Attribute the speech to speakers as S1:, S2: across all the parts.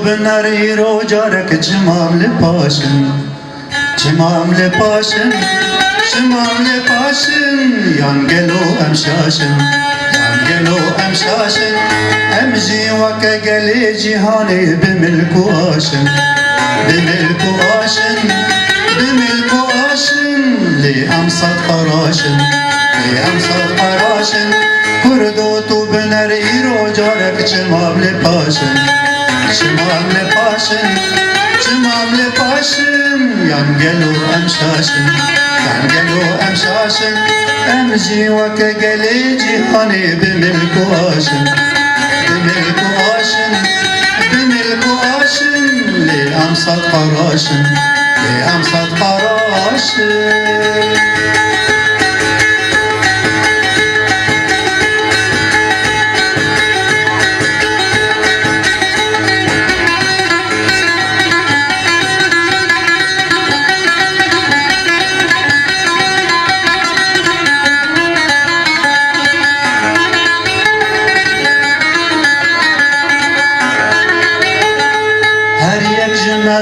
S1: بناری رو جارک چمام لپاشن چمام لپاشن چمام لپاشن یانگلو امشاشن یانگلو امشاشن امجی وکا گلی جهانی بملکو آشن بملکو آشن بملكو آشن لي أمصد قراشن لي أمصد قراشن كردوتو بنريرو جارك شمام لباشن شمام لباشن شمام لباشن ينقلو أمشاشن ينقلو أمشاشن أمجي وكا قلي جهاني بملكو آشن بملكو آشن بملكو آشن لي أمصد قراشن أمصد قراشن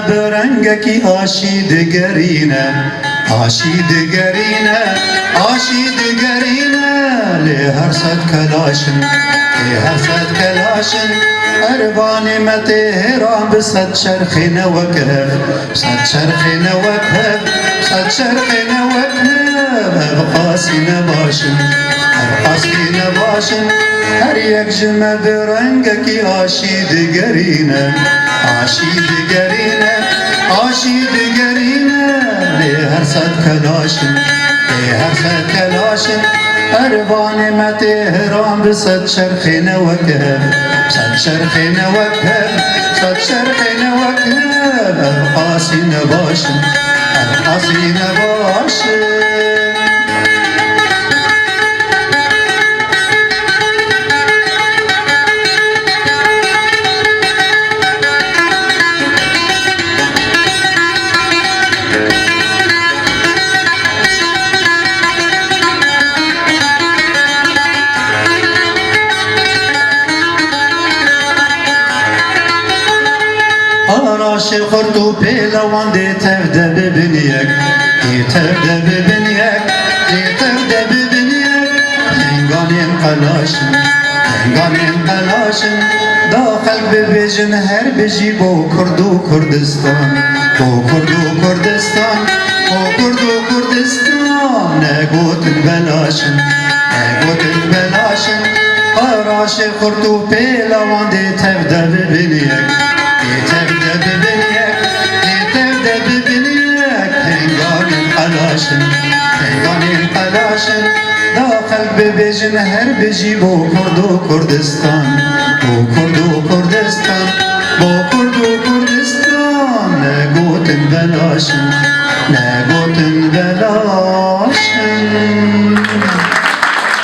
S1: برنگکی آشید گرینه آشید گرینه آشید گرینه لی هر صد کلاشن لی هر صد کلاشن اربانی متهران بصد شرخی نوکه صد شرخی نوکه صد شرخی نوکه ابقاسی نباشن ابقاسی نباشن هر یک جمع برنگکی آشید گرینه آشید گرینه آشید گرینه لی هر صد کلاشن لی هر صد کلاشن اربان متهران بصد شرخی نوکه صد شرخی نوکه صد شرخی نوکه ابقاسی نباشن ابقاسی نباشن آراش خورتو پیلوان دی تفده ببینیک دی تفده ببینیک دی تفده ببینیک هنگانیم قلاشن هنگانیم قلاشن داخل ببیجن هر بجی بو کردو کردستان بو کردو کردستان بو کردو کردستان نگوتن بلاشن نگوتن بلاشن آراش خورتو پیلوان دی تفده ببینیک تبدأ ببنيك تبدأ ببنيك هنگان القلاشن هنگان القلاشن داخل ببجن هر بجي بو كردو كردستان بو كردو كردستان بو كردو كردستان نقوت بلاشن